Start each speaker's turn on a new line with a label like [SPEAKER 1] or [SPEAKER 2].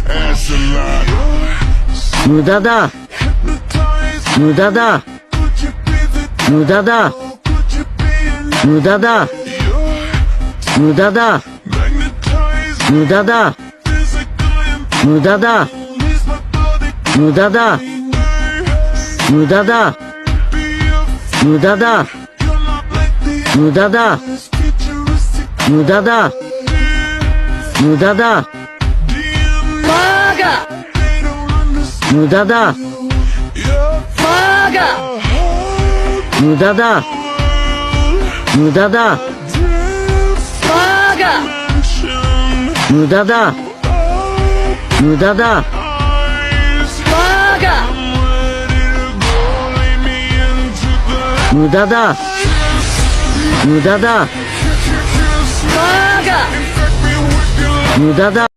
[SPEAKER 1] ass a lot.
[SPEAKER 2] 無駄だ。無駄だ。無駄だ。無駄だ。無駄だ。無駄だ。無駄だ。無駄だ。無駄だ。無駄だ。無駄だ。無駄だ。無駄だ。バカ。無駄だ。バカ。無駄だ。無駄だ。バカ。無駄だ。無駄だ。バカ。無駄だ。無駄だ。バカ。無駄だ。